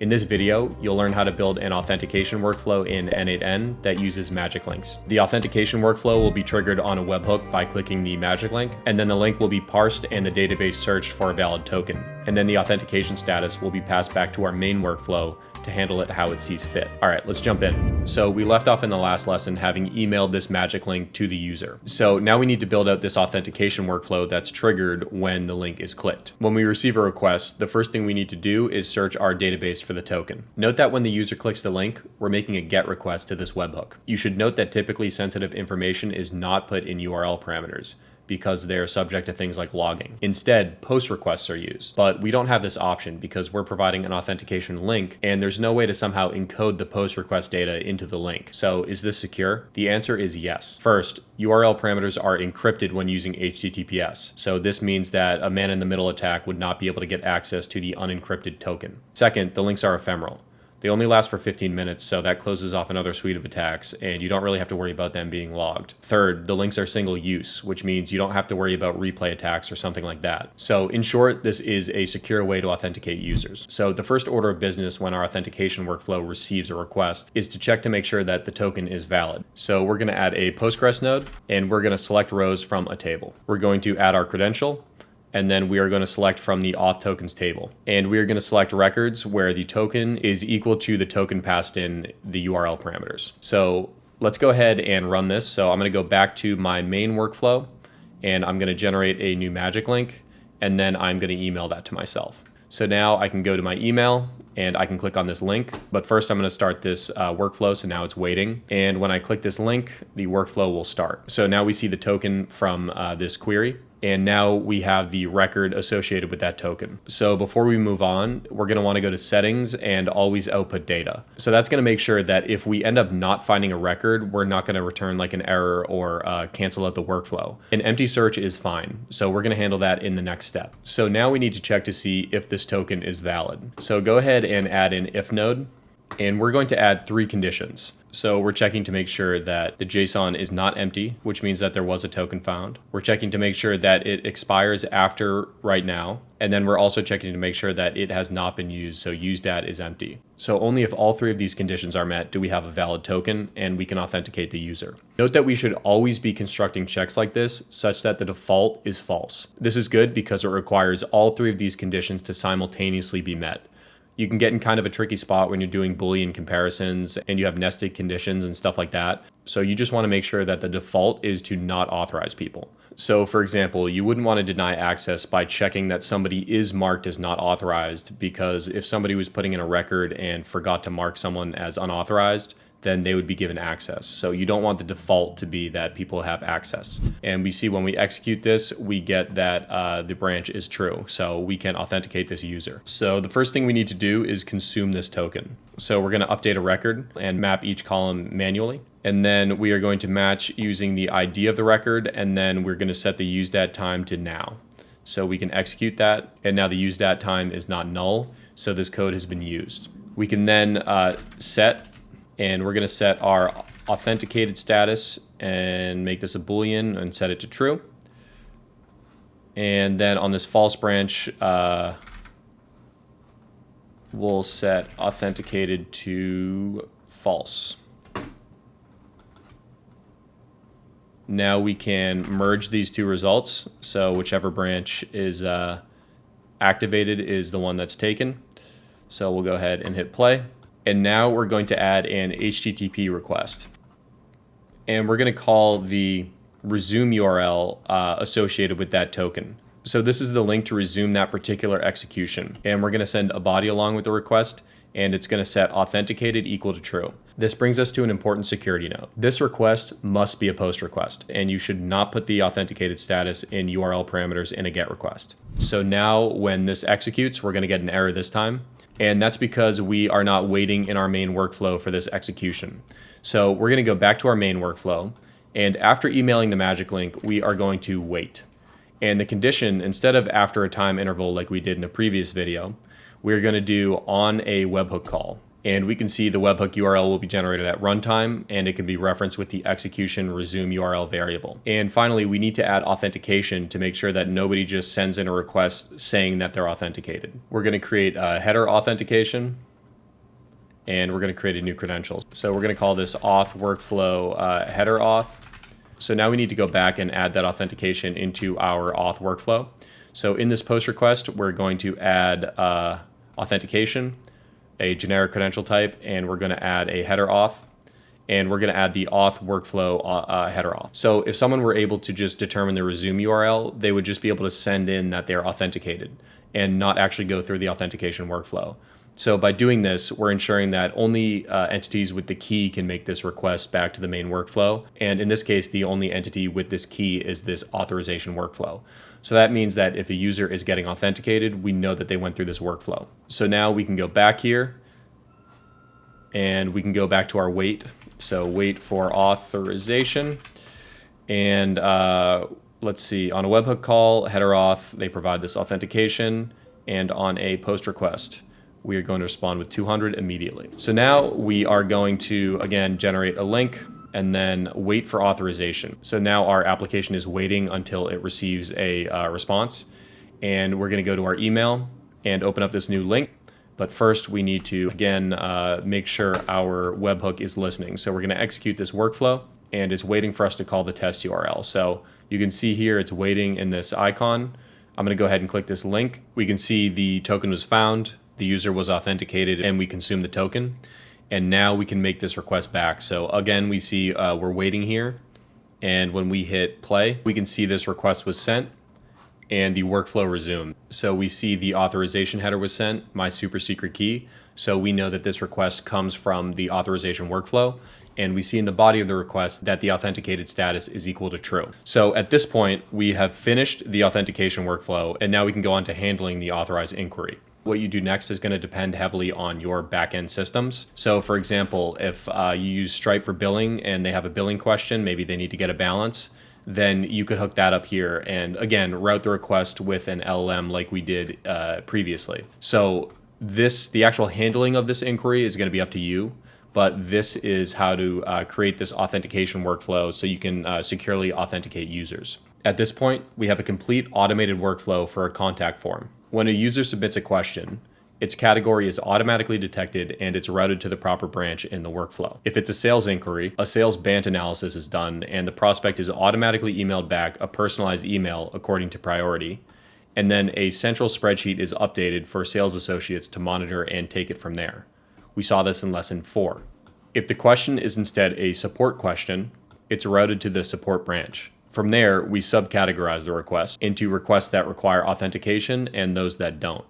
In this video, you'll learn how to build an authentication workflow in n8n that uses magic links. The authentication workflow will be triggered on a webhook by clicking the magic link, and then the link will be parsed and the database searched for a valid token. And then the authentication status will be passed back to our main workflow to handle it how it sees fit. All right, let's jump in. So we left off in the last lesson having emailed this magic link to the user. So now we need to build out this authentication workflow that's triggered when the link is clicked. When we receive a request, the first thing we need to do is search our database for the token. Note that when the user clicks the link, we're making a GET request to this webhook. You should note that typically sensitive information is not put in URL parameters, because they're subject to things like logging. Instead, POST requests are used, but we don't have this option because we're providing an authentication link and there's no way to somehow encode the POST request data into the link. So is this secure? The answer is yes. First, URL parameters are encrypted when using HTTPS. So this means that a man-in-the-middle attack would not be able to get access to the unencrypted token. Second, the links are ephemeral. They only last for 15 minutes, so that closes off another suite of attacks, and you don't really have to worry about them being logged. Third, the links are single use, which means you don't have to worry about replay attacks or something like that. So in short, this is a secure way to authenticate users. So the first order of business when our authentication workflow receives a request is to check to make sure that the token is valid. So we're going to add a Postgres node, and we're going to select rows from a table. We're going to add our credential, and then we are going to select from the auth tokens table. And we are going to select records where the token is equal to the token passed in the URL parameters. So let's go ahead and run this. So I'm going to go back to my main workflow, and I'm going to generate a new magic link, and then I'm going to email that to myself. So now I can go to my email and I can click on this link, but first I'm going to start this workflow. So now it's waiting. And when I click this link, the workflow will start. So now we see the token from this query. And now we have the record associated with that token. So before we move on, we're going to want to go to settings and always output data. So that's going to make sure that if we end up not finding a record, we're not going to return like an error or cancel out the workflow. An empty search is fine. So we're going to handle that in the next step. So now we need to check to see if this token is valid. So go ahead and add an if node. And we're going to add 3 conditions. So we're checking to make sure that the JSON is not empty, which means that there was a token found. We're checking to make sure that it expires after right now. And then we're also checking to make sure that it has not been used, so used at is empty. So only if all 3 of these conditions are met do we have a valid token and we can authenticate the user. Note that we should always be constructing checks like this such that the default is false. This is good because it requires all 3 of these conditions to simultaneously be met. You can get in kind of a tricky spot when you're doing Boolean comparisons and you have nested conditions and stuff like that. So you just want to make sure that the default is to not authorize people. So for example, you wouldn't want to deny access by checking that somebody is marked as not authorized, because if somebody was putting in a record and forgot to mark someone as unauthorized, then they would be given access. So you don't want the default to be that people have access. And we see when we execute this, we get that the branch is true. So we can authenticate this user. So the first thing we need to do is consume this token. So we're going to update a record and map each column manually. And then we are going to match using the ID of the record. And then we're going to set the used at time to now. So we can execute that. And now the used at time is not null. So this code has been used. We can then set, and we're going to set our authenticated status and make this a Boolean and set it to true. And then on this false branch, we'll set authenticated to false. Now we can merge these 2 results. So whichever branch is activated is the one that's taken. So we'll go ahead and hit play. And now we're going to add an HTTP request. And we're going to call the resume URL associated with that token. So this is the link to resume that particular execution. And we're going to send a body along with the request, and it's going to set authenticated equal to true. This brings us to an important security note. This request must be a POST request, and you should not put the authenticated status in URL parameters in a GET request. So now when this executes, we're going to get an error this time. And that's because we are not waiting in our main workflow for this execution. So we're going to go back to our main workflow. And after emailing the magic link, we are going to wait. And the condition, instead of after a time interval like we did in the previous video, we're going to do on a webhook call. And we can see the webhook URL will be generated at runtime, and it can be referenced with the execution resume URL variable. And finally, we need to add authentication to make sure that nobody just sends in a request saying that they're authenticated. We're going to create a header authentication, and we're going to create a new credential. So we're going to call this auth workflow header auth. So now we need to go back and add that authentication into our auth workflow. So in this post request, we're going to add authentication, a generic credential type, and we're going to add a header auth, and we're going to add the auth workflow header auth. So if someone were able to just determine the resume URL, they would just be able to send in that they're authenticated and not actually go through the authentication workflow. So by doing this, we're ensuring that only entities with the key can make this request back to the main workflow. And in this case, the only entity with this key is this authorization workflow. So that means that if a user is getting authenticated, we know that they went through this workflow. So now we can go back here and we can go back to our wait. So wait for authorization. And let's see, on a webhook call, header auth, they provide this authentication. And on a post request, we are going to respond with 200 immediately. So now we are going to, again, generate a link and then wait for authorization. So now our application is waiting until it receives a response. And we're going to go to our email and open up this new link. But first we need to, again, make sure our webhook is listening. So we're going to execute this workflow and it's waiting for us to call the test URL. So you can see here it's waiting in this icon. I'm going to go ahead and click this link. We can see the token was found. The user was authenticated and we consume the token. And now we can make this request back. So again, we see we're waiting here. And when we hit play, we can see this request was sent and the workflow resumed. So we see the authorization header was sent, my super secret key. So we know that this request comes from the authorization workflow. And we see in the body of the request that the authenticated status is equal to true. So at this point, we have finished the authentication workflow, and now we can go on to handling the authorized inquiry. What you do next is going to depend heavily on your backend systems. So for example, if you use Stripe for billing and they have a billing question, maybe they need to get a balance, then you could hook that up here and again, route the request with an LLM like we did previously. So the actual handling of this inquiry is going to be up to you, but this is how to create this authentication workflow so you can securely authenticate users. At this point, we have a complete automated workflow for a contact form. When a user submits a question, its category is automatically detected and it's routed to the proper branch in the workflow. If it's a sales inquiry, a sales BANT analysis is done and the prospect is automatically emailed back a personalized email according to priority. And then a central spreadsheet is updated for sales associates to monitor and take it from there. We saw this in lesson 4. If the question is instead a support question, it's routed to the support branch. From there, we subcategorize the request into requests that require authentication and those that don't.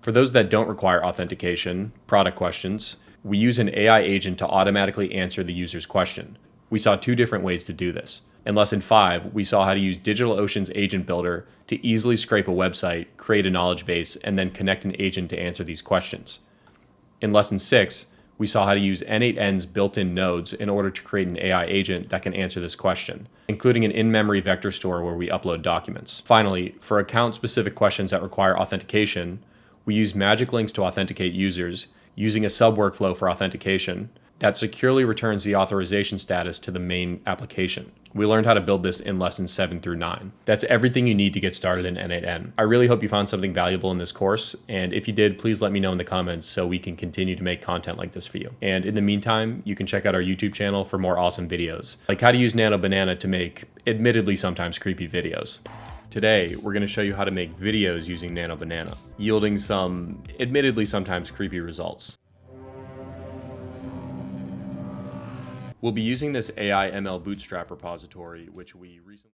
For those that don't require authentication, product questions, we use an AI agent to automatically answer the user's question. We saw 2 different ways to do this. In lesson 5, we saw how to use DigitalOcean's agent builder to easily scrape a website, create a knowledge base, and then connect an agent to answer these questions. In lesson 6, we saw how to use n8n's built-in nodes in order to create an AI agent that can answer this question, including an in-memory vector store where we upload documents. Finally, for account-specific questions that require authentication, we use magic links to authenticate users using a sub-workflow for authentication that securely returns the authorization status to the main application. We learned how to build this in lessons 7 through 9. That's everything you need to get started in n8n. I really hope you found something valuable in this course, and if you did, please let me know in the comments so we can continue to make content like this for you. And in the meantime, you can check out our YouTube channel for more awesome videos, like how to use Nano Banana to make, admittedly sometimes creepy videos. Today, we're going to show you how to make videos using Nano Banana, yielding some, admittedly sometimes creepy results. We'll be using this AI ML Bootstrap repository, which we recently